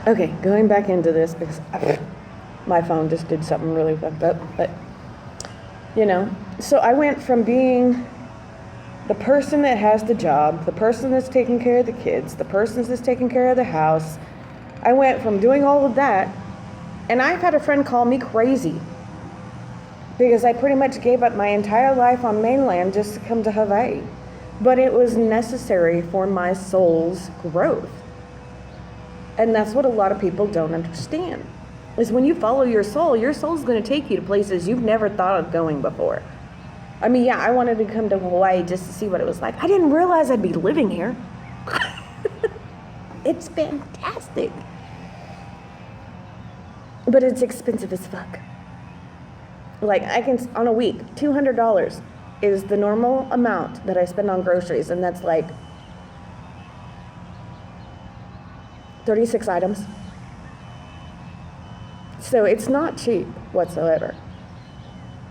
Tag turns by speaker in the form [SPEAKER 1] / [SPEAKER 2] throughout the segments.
[SPEAKER 1] Okay, going back into this because my phone just did something really fucked up. But, so I went from being the person that has the job, the person that's taking care of the kids, the person that's taking care of the house. I went from doing all of that, and I've had a friend call me crazy because I pretty much gave up my entire life on mainland just to come to Hawaii. But it was necessary for my soul's growth. And that's what a lot of people don't understand, is when you follow your soul's going to take you to places you've never thought of going before. I mean, yeah, I wanted to come to Hawaii just to see what it was like. I didn't realize I'd be living here. It's fantastic. But it's expensive as fuck. Like, on a week, $200 is the normal amount that I spend on groceries, and that's like 36 items. So it's not cheap whatsoever.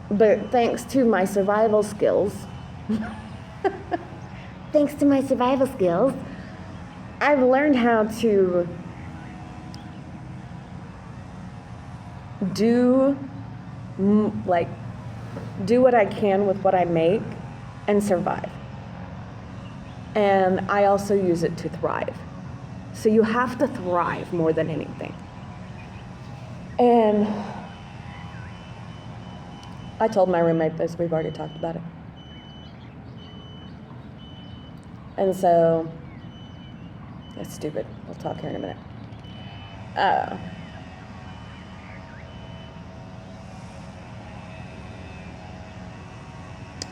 [SPEAKER 1] But thanks to my survival skills, I've learned how to do what I can with what I make and survive. And I also use it to thrive. So you have to thrive more than anything. And I told my roommate this, we've already talked about it. And so, that's stupid. We'll talk here in a minute.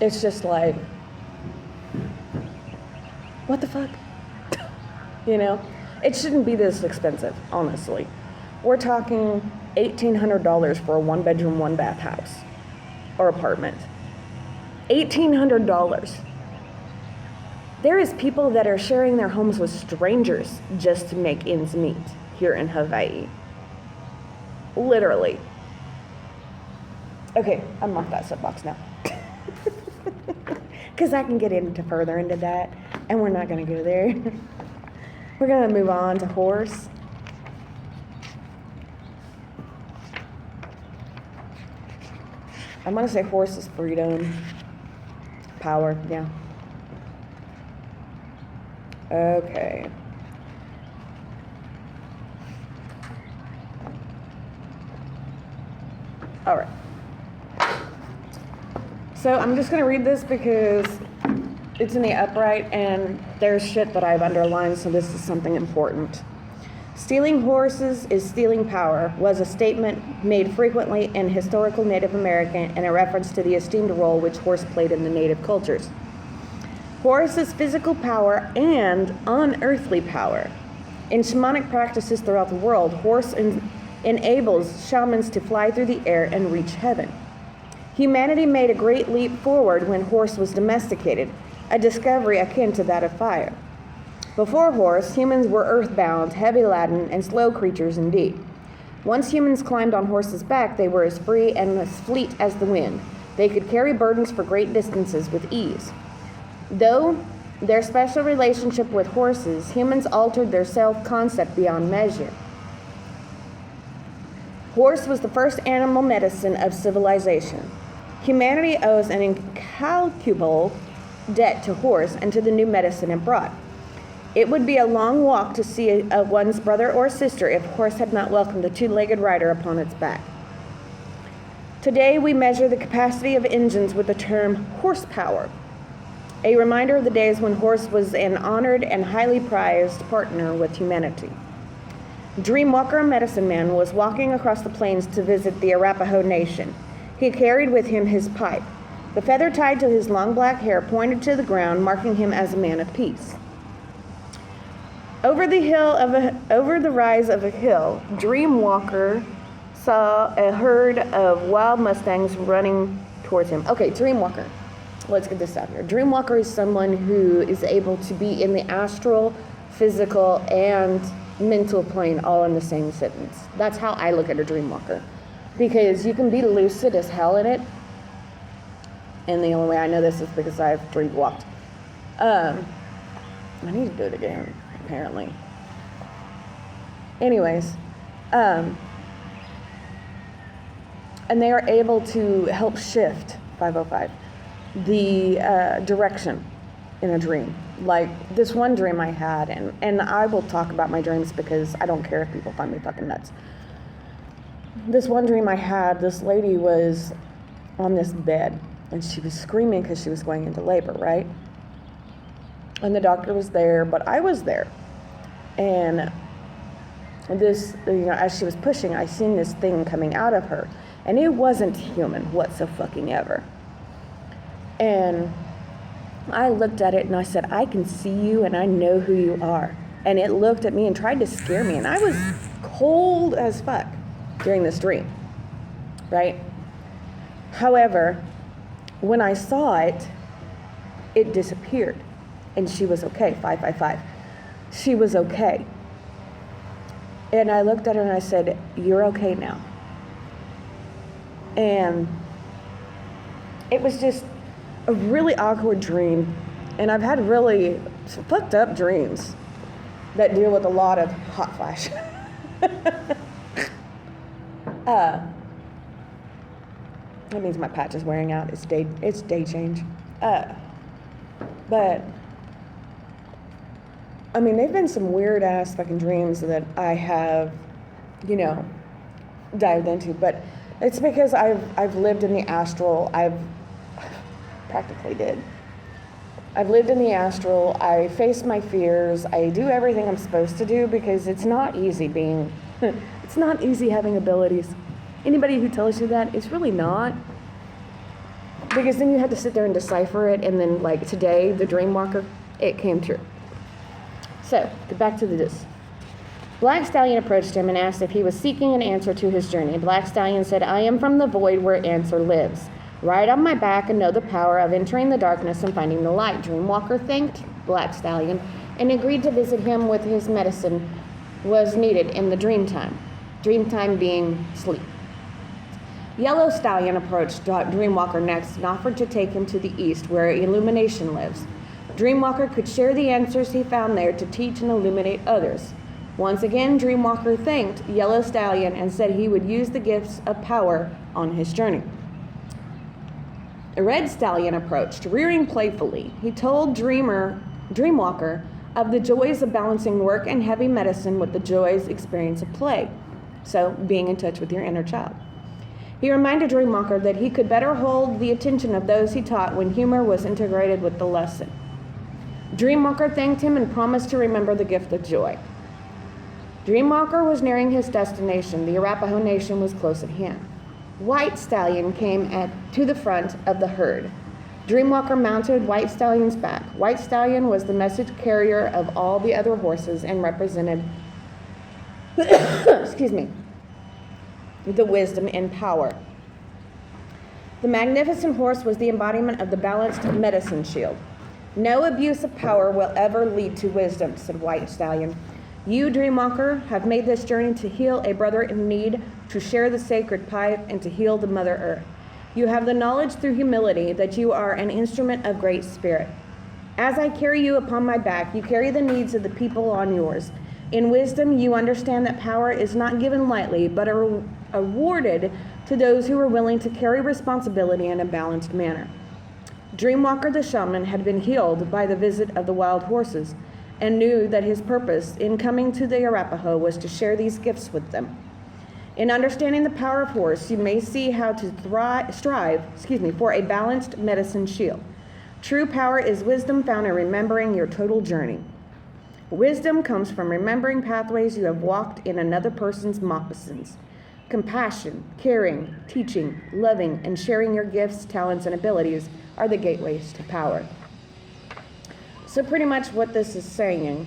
[SPEAKER 1] It's just like, what the fuck? It shouldn't be this expensive, honestly. We're talking $1,800 for a 1-bedroom, 1-bath house or apartment. $1,800. There is people that are sharing their homes with strangers just to make ends meet here in Hawaii. Literally. Okay, I'm off that soapbox now. Because I can get further into that, and we're not going to go there. We're going to move on to horse. I'm going to say horse is freedom, power, yeah. Okay. All right. So I'm just going to read this because it's in the upright and there's shit that I've underlined, so this is something important. Stealing horses is stealing power was a statement made frequently in historical Native American and a reference to the esteemed role which horse played in the native cultures. Horse is physical power and unearthly power. In shamanic practices throughout the world, horse enables shamans to fly through the air and reach heaven. Humanity made a great leap forward when horse was domesticated, a discovery akin to that of fire. Before horse, humans were earthbound, heavy-laden, and slow creatures indeed. Once humans climbed on horses' back, they were as free and as fleet as the wind. They could carry burdens for great distances with ease. Though their special relationship with horses, humans altered their self-concept beyond measure. Horse was the first animal medicine of civilization. Humanity owes an incalculable debt to horse and to the new medicine it brought. It would be a long walk to see one's brother or sister if horse had not welcomed a two-legged rider upon its back. Today we measure the capacity of engines with the term horsepower, a reminder of the days when horse was an honored and highly prized partner with humanity. Dreamwalker, a medicine man, was walking across the plains to visit the Arapaho Nation. He carried with him his pipe. The feather tied to his long black hair pointed to the ground, marking him as a man of peace. Over the rise of a hill, Dreamwalker saw a herd of wild mustangs running towards him. Okay, Dreamwalker. Let's get this out here. Dreamwalker is someone who is able to be in the astral, physical, and mental plane all in the same sentence. That's how I look at a dreamwalker. Because you can be lucid as hell in it. And the only way I know this is because I've dreamwalked. I need to do it again, apparently. Anyways, and they are able to help shift 505 the direction in a dream. Like this one dream I had, and I will talk about my dreams because I don't care if people find me fucking nuts. This one dream I had, this lady was on this bed and she was screaming because she was going into labor, right? And the doctor was there, but I was there. And this, as she was pushing, I seen this thing coming out of her, and it wasn't human whatsoever. And I looked at it and I said, I can see you and I know who you are. And it looked at me and tried to scare me, and I was cold as fuck during this dream, right? However, when I saw it, it disappeared, and she was okay, 555. She was okay. And I looked at her and I said, you're okay now. And it was just a really awkward dream. And I've had really fucked up dreams that deal with a lot of hot flash. That means my patch is wearing out. It's day change. But I mean, they've been some weird ass fucking dreams that I have, dived into. But it's because I've lived in the astral. I've practically did. I've lived in the astral. I face my fears. I do everything I'm supposed to do because it's not easy it's not easy having abilities. Anybody who tells you that, it's really not. Because then you have to sit there and decipher it, and then like today, the Dreamwalker, it came true. So, get back to this. Black Stallion approached him and asked if he was seeking an answer to his journey. Black Stallion said, I am from the void where answer lives. Ride on my back and know the power of entering the darkness and finding the light. Dreamwalker thanked Black Stallion and agreed to visit him with his medicine was needed in the dream time. Dream time being sleep. Yellow Stallion approached Dreamwalker next and offered to take him to the east where illumination lives. Dreamwalker could share the answers he found there to teach and illuminate others. Once again, Dreamwalker thanked Yellow Stallion and said he would use the gifts of power on his journey. A Red Stallion approached, rearing playfully. He told Dreamwalker of the joys of balancing work and heavy medicine with the joys experience of play. So, being in touch with your inner child. He reminded Dreamwalker that he could better hold the attention of those he taught when humor was integrated with the lesson. Dreamwalker thanked him and promised to remember the gift of joy. Dreamwalker was nearing his destination. The Arapaho Nation was close at hand. White Stallion came to the front of the herd. Dreamwalker mounted White Stallion's back. White Stallion was the message carrier of all the other horses and represented the wisdom and power. The magnificent horse was the embodiment of the balanced medicine shield. No abuse of power will ever lead to wisdom, said White Stallion. You, Dreamwalker, have made this journey to heal a brother in need, to share the sacred pipe, and to heal the Mother Earth. You have the knowledge through humility that you are an instrument of great spirit. As I carry you upon my back, you carry the needs of the people on yours. In wisdom, you understand that power is not given lightly, but awarded to those who are willing to carry responsibility in a balanced manner. Dreamwalker the shaman had been healed by the visit of the wild horses and knew that his purpose in coming to the Arapaho was to share these gifts with them. In understanding the power of horse, you may see how to strive for a balanced medicine shield. True power is wisdom found in remembering your total journey. Wisdom comes from remembering pathways you have walked in another person's moccasins. Compassion, caring, teaching, loving, and sharing your gifts, talents, and abilities are the gateways to power. So pretty much what this is saying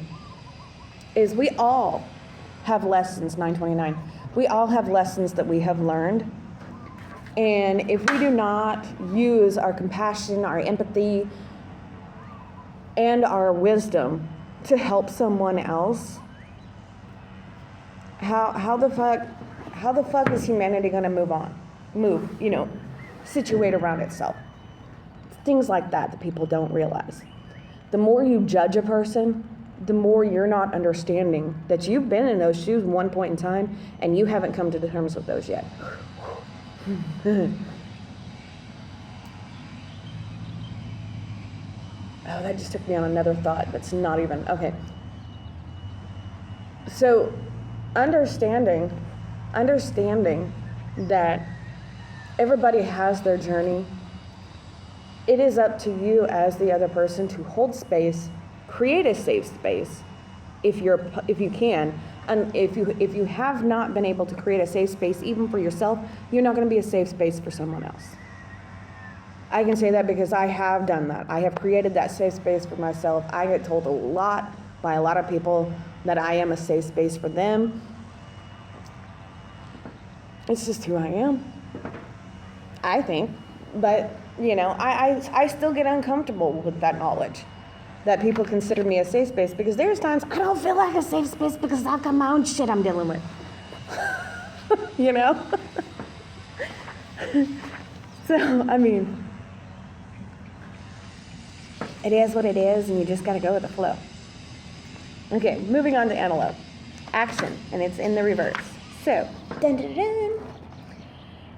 [SPEAKER 1] is we all have lessons, 929. We all have lessons that we have learned. And if we do not use our compassion, our empathy, and our wisdom to help someone else, how the fuck is humanity going to situate around itself? Things like that people don't realize. The more you judge a person, the more you're not understanding that you've been in those shoes one point in time and you haven't come to terms with those yet. Oh, that just took me on another thought that's not even, okay. So, understanding that everybody has their journey, it is up to you as the other person to hold space, create a safe space if you can. And if you have not been able to create a safe space even for yourself, you're not going to be a safe space for someone else. I can say that because I have done that. I have created that safe space for myself. I get told a lot by a lot of people that I am a safe space for them. It's just who I am, I think. But, I still get uncomfortable with that knowledge, that people consider me a safe space, because there's times I don't feel like a safe space because I've got my own shit I'm dealing with. So, it is what it is, and you just got to go with the flow. Okay, moving on to antelope. Action, and it's in the reverse. So, dun dun dun.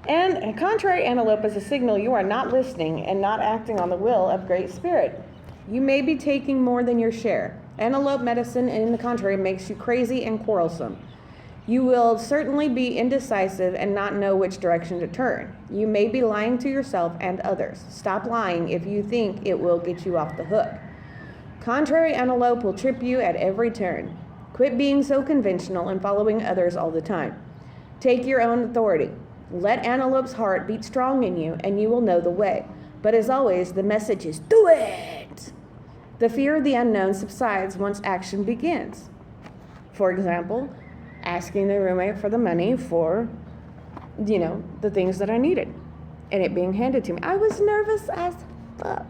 [SPEAKER 1] And a contrary antelope is a signal you are not listening and not acting on the will of Great Spirit. You may be taking more than your share. Antelope medicine, in the contrary, makes you crazy and quarrelsome. You will certainly be indecisive and not know which direction to turn. You may be lying to yourself and others. Stop lying if you think it will get you off the hook. Contrary antelope will trip you at every turn. Quit being so conventional and following others all the time. Take your own authority. Let antelope's heart beat strong in you, and you will know the way. But as always, the message is, do it! The fear of the unknown subsides once action begins. For example, asking the roommate for the money for, the things that I needed, and it being handed to me. I was nervous as fuck.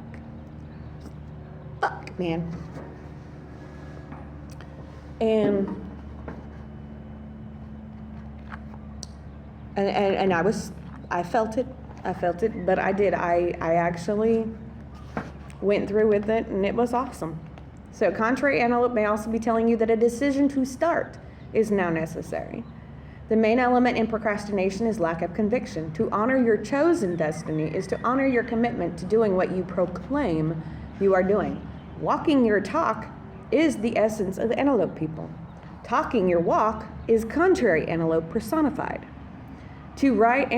[SPEAKER 1] Fuck, man. And I felt it, but I actually went through with it, and it was awesome. So contrary antelope may also be telling you that a decision to start is now necessary. The main element in procrastination is lack of conviction. To honor your chosen destiny is to honor your commitment to doing what you proclaim you are doing. Walking your talk is the essence of antelope people. Talking your walk is contrary antelope personified. To write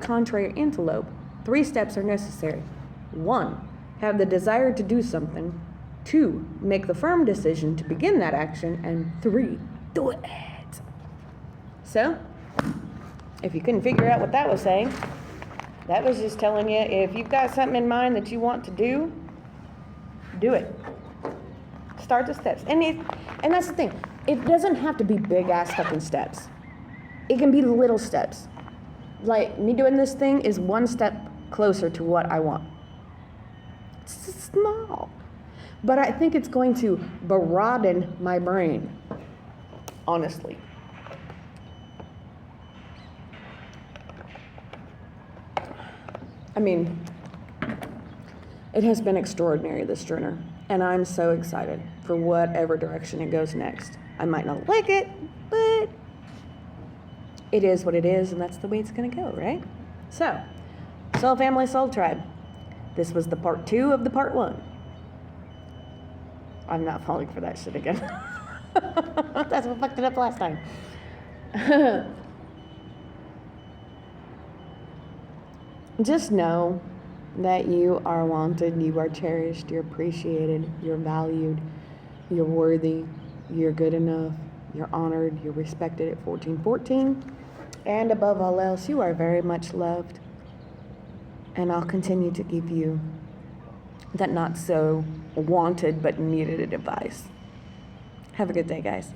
[SPEAKER 1] contrary antelope, 3 steps are necessary. 1, have the desire to do something. 2, make the firm decision to begin that action. And 3, do it. So, if you couldn't figure out what that was saying, that was just telling you, if you've got something in mind that you want to do it. Start the steps. And that's the thing. It doesn't have to be big-ass fucking steps. It can be little steps. Like, me doing this thing is 1 step closer to what I want. It's small. But I think it's going to broaden my brain, honestly. It has been extraordinary, this journey, and I'm so excited for whatever direction it goes next. I might not like it, but it is what it is, and that's the way it's going to go, right? So, Soul Family, Soul Tribe. This was the part 2 of the part 1. I'm not falling for that shit again. That's what fucked it up last time. Just know that you are wanted, you are cherished, you're appreciated, you're valued, you're worthy, you're good enough, you're honored, you're respected at 1414. And above all else, you are very much loved. And I'll continue to give you that not so wanted but needed advice. Have a good day, guys.